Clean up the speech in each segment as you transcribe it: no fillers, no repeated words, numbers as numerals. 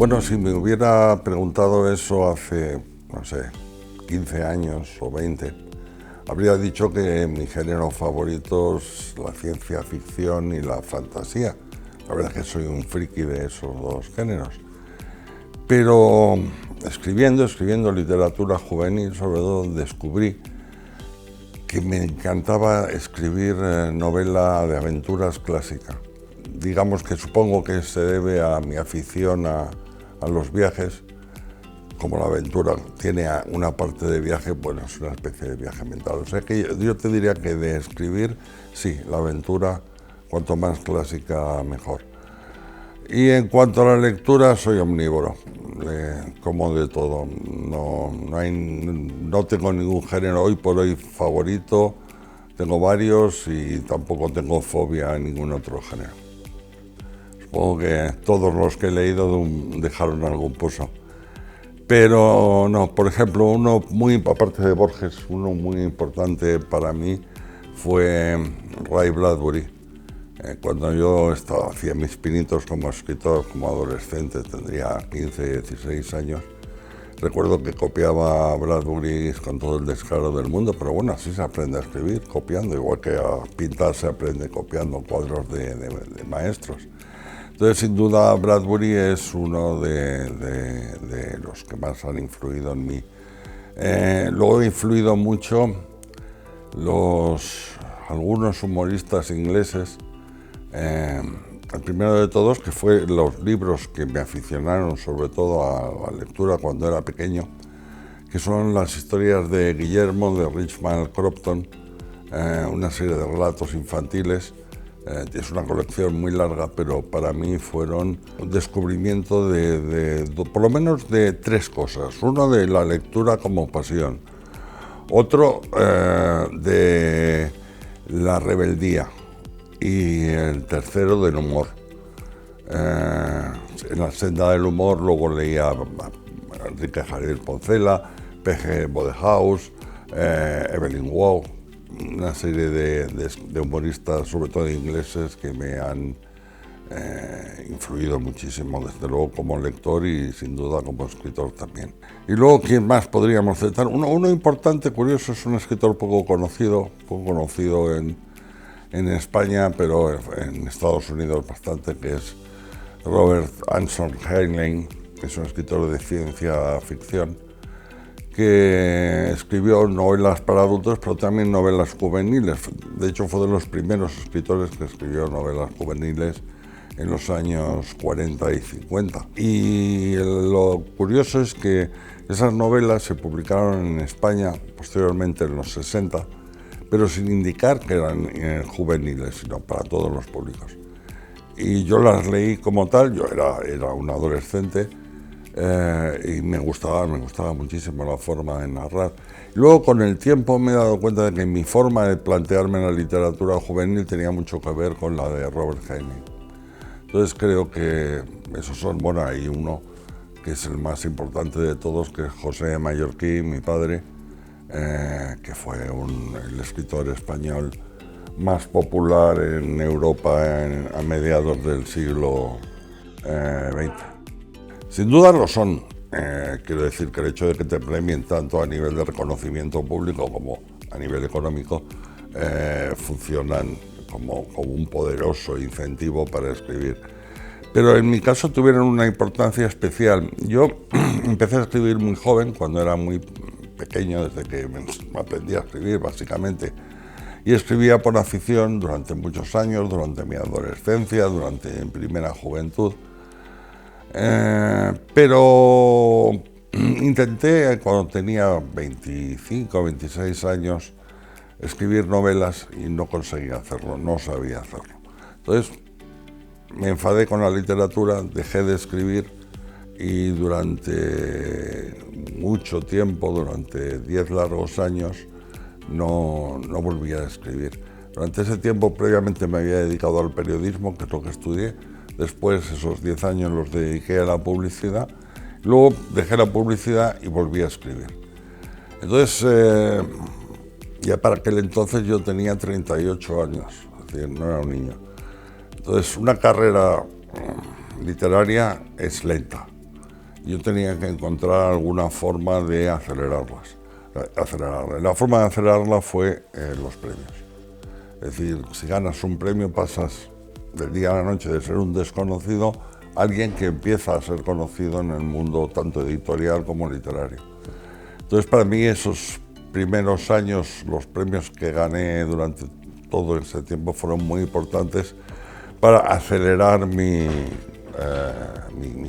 Bueno, si me hubiera preguntado eso hace, no sé, 15 años o 20, habría dicho que mi género favorito es la ciencia ficción y la fantasía. La verdad es que soy un friki de esos dos géneros. Pero escribiendo literatura juvenil, sobre todo, descubrí que me encantaba escribir novela de aventuras clásica. Digamos que supongo que se debe a mi afición a los viajes. Como la aventura tiene una parte de viaje, bueno, es una especie de viaje mental. O sea que yo te diría que de escribir, sí, la aventura, cuanto más clásica, mejor. Y en cuanto a la lectura, soy omnívoro, como de todo. No tengo ningún género hoy por hoy favorito, tengo varios y tampoco tengo fobia a ningún otro género. Supongo que todos los que he leído dejaron algún pozo. Pero no, por ejemplo, aparte de Borges, uno muy importante para mí fue Ray Bradbury. Cuando yo hacía mis pinitos como escritor, como adolescente, tendría 15, 16 años, recuerdo que copiaba a Bradbury con todo el descaro del mundo, pero bueno, así se aprende a escribir, copiando, igual que a pintar se aprende copiando cuadros de maestros. Entonces, sin duda, Bradbury es uno de los que más han influido en mí. Luego he influido mucho algunos humoristas ingleses. El primero de todos, que fue los libros que me aficionaron sobre todo a la lectura cuando era pequeño, que son las historias de Guillermo, de Richmal Cropton, una serie de relatos infantiles. Es una colección muy larga, pero para mí fueron un descubrimiento por lo menos de tres cosas. Uno, de la lectura como pasión. Otro, de la rebeldía. Y el tercero, del humor. En la senda del humor luego leía a Enrique Jardiel Poncela, P.G. Wodehouse, Evelyn Waugh, una serie de humoristas, sobre todo ingleses, que me han influido muchísimo, desde luego como lector y sin duda como escritor también. Y luego, ¿quién más podríamos citar? Uno importante, curioso, es un escritor poco conocido en España, pero en Estados Unidos bastante, que es Robert Anson Heinlein, que es un escritor de ciencia ficción, que escribió novelas para adultos, pero también novelas juveniles. De hecho, fue de los primeros escritores que escribió novelas juveniles en los años 40 y 50. Y lo curioso es que esas novelas se publicaron en España posteriormente en los 60, pero sin indicar que eran juveniles, sino para todos los públicos. Y yo las leí como tal. Yo era un adolescente, y me gustaba muchísimo la forma de narrar. Luego, con el tiempo, me he dado cuenta de que mi forma de plantearme la literatura juvenil tenía mucho que ver con la de Robert Heinlein. Entonces creo que esos son, bueno, hay uno que es el más importante de todos, que es José Mallorquí, mi padre, que fue el escritor español más popular en Europa a mediados del siglo XX. Sin duda lo son. Quiero decir que el hecho de que te premien tanto a nivel de reconocimiento público como a nivel económico funcionan como un poderoso incentivo para escribir. Pero en mi caso tuvieron una importancia especial. Yo empecé a escribir muy joven, cuando era muy pequeño, desde que aprendí a escribir básicamente. Y escribía por afición durante muchos años, durante mi adolescencia, durante mi primera juventud. Pero intenté, cuando tenía 25 o 26 años, escribir novelas y no conseguía hacerlo, no sabía hacerlo. Entonces me enfadé con la literatura, dejé de escribir y durante mucho tiempo, durante 10 largos años, no volví a escribir. Durante ese tiempo previamente me había dedicado al periodismo, que es lo que estudié. Después, esos 10 años los dediqué a la publicidad. Luego dejé la publicidad y volví a escribir. Entonces, ya para aquel entonces yo tenía 38 años, es decir, no era un niño. Entonces, una carrera literaria es lenta. Yo tenía que encontrar alguna forma de acelerarlas. La forma de acelerarla fue los premios. Es decir, si ganas un premio pasas del día a la noche de ser un desconocido a alguien que empieza a ser conocido en el mundo tanto editorial como literario. Entonces, para mí esos primeros años, los premios que gané durante todo ese tiempo fueron muy importantes para acelerar mi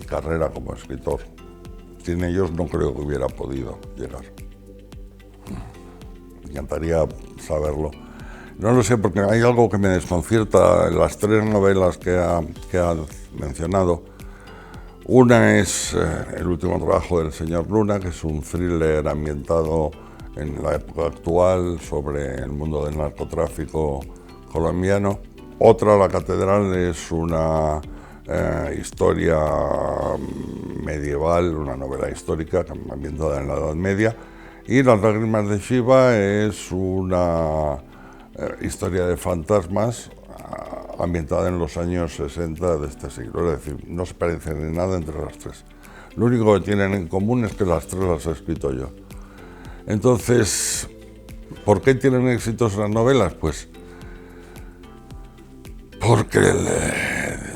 carrera como escritor. Sin ellos no creo que hubiera podido llegar. Me encantaría saberlo. No lo sé, porque hay algo que me desconcierta en las tres novelas que ha mencionado. Una es el último trabajo del señor Luna, que es un thriller ambientado en la época actual sobre el mundo del narcotráfico colombiano. Otra, La Catedral, es una historia medieval, una novela histórica ambientada en la Edad Media. Y Las lágrimas de Shiva es una historia de fantasmas ambientada en los años 60 de este siglo, es decir, no se parecen en nada entre las tres. Lo único que tienen en común es que las tres las he escrito yo. Entonces, ¿por qué tienen éxitos las novelas? Pues porque,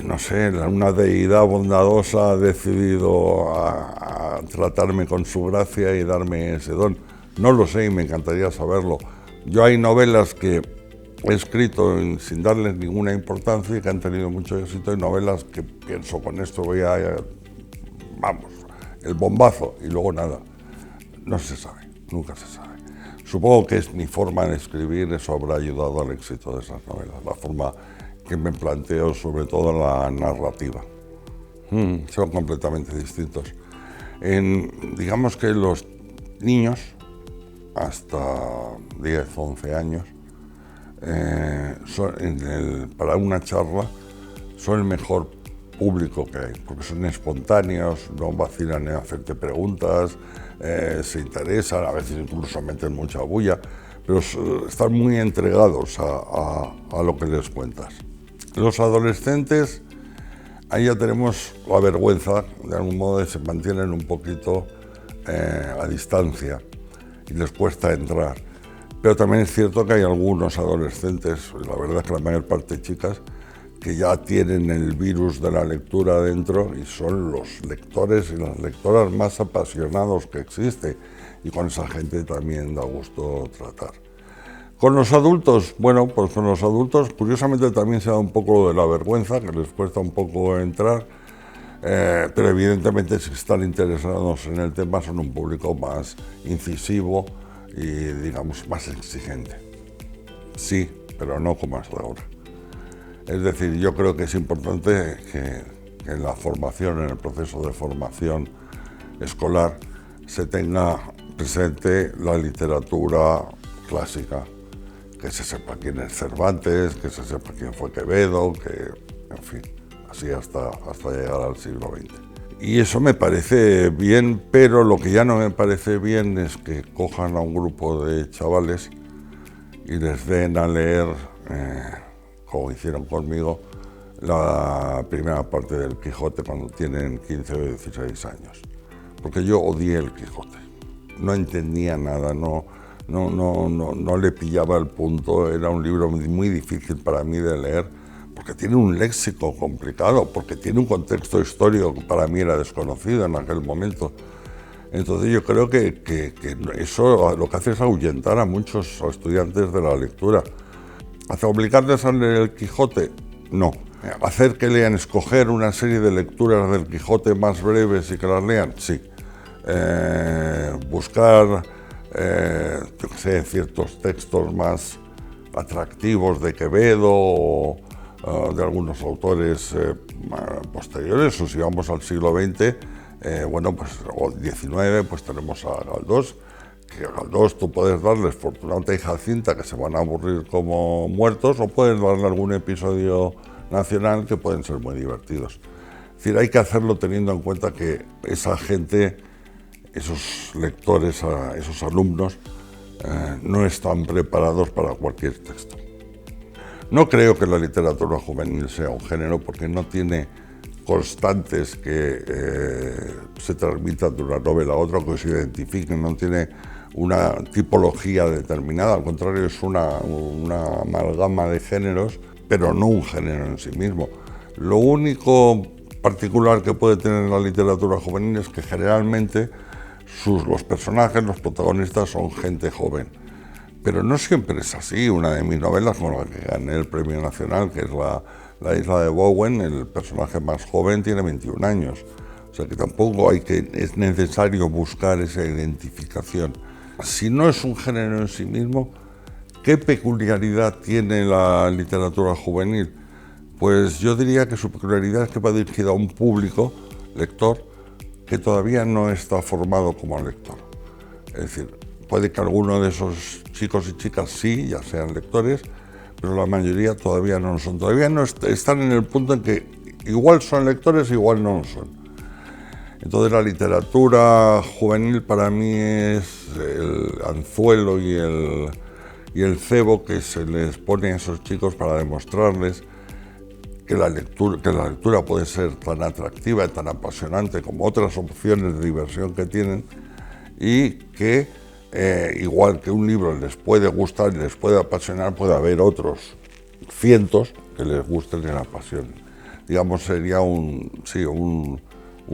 no sé, una deidad bondadosa ha decidido a tratarme con su gracia y darme ese don. No lo sé y me encantaría saberlo. Yo hay novelas que he escrito sin darles ninguna importancia y que han tenido mucho éxito, y novelas que pienso, con esto voy a, vamos, el bombazo, y luego nada. No se sabe, nunca se sabe. Supongo que es mi forma de escribir, eso habrá ayudado al éxito de esas novelas, la forma que me planteo, sobre todo la narrativa. Son completamente distintos. Digamos que los niños, hasta 10, 11 años, para una charla son el mejor público que hay, porque son espontáneos, no vacilan en hacerte preguntas, se interesan, a veces incluso meten mucha bulla, pero están muy entregados a lo que les cuentas. Los adolescentes, ahí ya tenemos la vergüenza, de algún modo se mantienen un poquito a distancia y les cuesta entrar. Pero también es cierto que hay algunos adolescentes, la verdad es que la mayor parte chicas, que ya tienen el virus de la lectura dentro y son los lectores y las lectoras más apasionados que existe, y con esa gente también da gusto tratar. Con los adultos, bueno, pues con los adultos curiosamente también se da un poco de la vergüenza, que les cuesta un poco entrar, pero evidentemente si están interesados en el tema son un público más incisivo y, digamos, más exigente. Sí, pero no como hasta ahora. Es decir, yo creo que es importante que en la formación, en el proceso de formación escolar, se tenga presente la literatura clásica, que se sepa quién es Cervantes, que se sepa quién fue Quevedo, que, en fin, así hasta llegar al siglo XX. Y eso me parece bien, pero lo que ya no me parece bien es que cojan a un grupo de chavales y les den a leer, como hicieron conmigo, la primera parte del Quijote cuando tienen 15 o 16 años. Porque yo odié el Quijote, no entendía nada, no le pillaba el punto, era un libro muy difícil para mí de leer, porque tiene un léxico complicado, porque tiene un contexto histórico que para mí era desconocido en aquel momento. Entonces yo creo que eso lo que hace es ahuyentar a muchos estudiantes de la lectura. ¿Hace obligarles a leer el Quijote? No. ¿Hacer que lean, escoger una serie de lecturas del Quijote más breves y que las lean? Sí. Buscar, yo qué sé, ciertos textos más atractivos de Quevedo o de algunos autores posteriores, o si vamos al siglo XX, bueno, pues, o XIX, pues tenemos a Galdós, que a Galdós tú puedes darles Fortunata y Jacinta, que se van a aburrir como muertos, o puedes darle algún episodio nacional que pueden ser muy divertidos. Es decir, hay que hacerlo teniendo en cuenta que esa gente, esos lectores, esos alumnos, no están preparados para cualquier texto. No creo que la literatura juvenil sea un género, porque no tiene constantes que se transmitan de una novela a otra o que se identifiquen, no tiene una tipología determinada, al contrario es una amalgama de géneros, pero no un género en sí mismo. Lo único particular que puede tener la literatura juvenil es que generalmente los personajes, los protagonistas son gente joven. Pero no siempre es así. Una de mis novelas, con la que gané el premio nacional, que es La isla de Bowen, el personaje más joven tiene 21 años. O sea que tampoco es necesario buscar esa identificación. Si no es un género en sí mismo, ¿qué peculiaridad tiene la literatura juvenil? Pues yo diría que su peculiaridad es que va dirigida a un público lector que todavía no está formado como lector. Es decir, puede que alguno de esos chicos y chicas sí, ya sean lectores, pero la mayoría todavía no lo son. Todavía no están en el punto en que igual son lectores, igual no lo son. Entonces la literatura juvenil para mí es el anzuelo y el cebo que se les pone a esos chicos para demostrarles que la lectura puede ser tan atractiva y tan apasionante como otras opciones de diversión que tienen, y que igual que un libro les puede gustar y les puede apasionar, puede haber otros cientos que les gusten y les apasionen. Digamos, sería un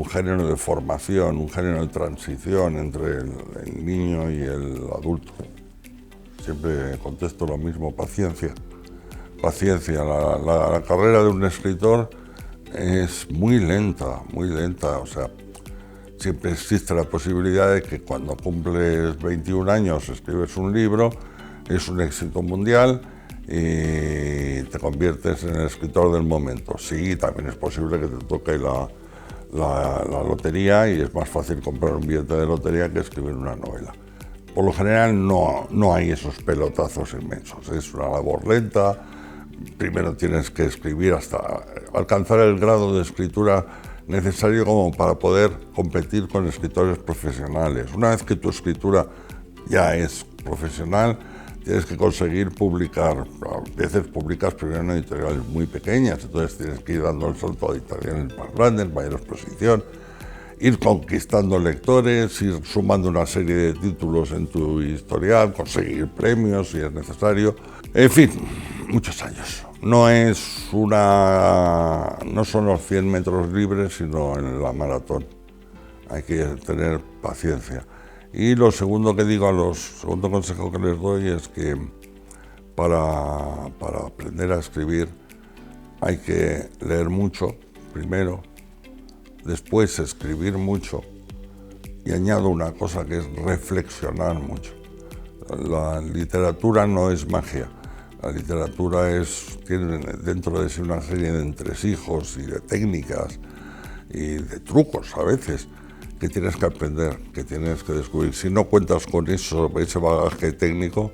género de formación, un género de transición entre el niño y el adulto. Siempre contesto lo mismo: paciencia. Paciencia. La carrera de un escritor es muy lenta, o sea, siempre existe la posibilidad de que cuando cumples 21 años escribes un libro, es un éxito mundial y te conviertes en el escritor del momento. Sí, también es posible que te toque la lotería y es más fácil comprar un billete de lotería que escribir una novela. Por lo general no hay esos pelotazos inmensos, es una labor lenta. Primero tienes que escribir hasta alcanzar el grado de escritura necesario como para poder competir con escritores profesionales. Una vez que tu escritura ya es profesional, tienes que conseguir publicar. A veces publicas primero en editoriales muy pequeñas, entonces tienes que ir dando el salto a editoriales más grandes, mayor exposición, ir conquistando lectores, ir sumando una serie de títulos en tu historial, conseguir premios si es necesario. En fin, muchos años. No son los 100 metros libres, sino en la maratón. Hay que tener paciencia. Y lo segundo que digo, segundo consejo que les doy es que para aprender a escribir hay que leer mucho primero, después escribir mucho, y añado una cosa que es reflexionar mucho. La literatura no es magia. La literatura tiene dentro de sí una serie de entresijos y de técnicas y de trucos a veces que tienes que aprender, que tienes que descubrir. Si no cuentas con ese bagaje técnico,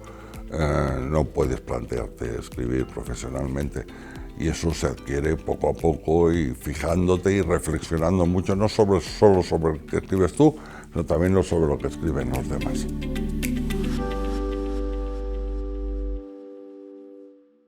no puedes plantearte escribir profesionalmente. Y eso se adquiere poco a poco y fijándote y reflexionando mucho, no solo sobre lo que escribes tú, sino también sobre lo que escriben los demás.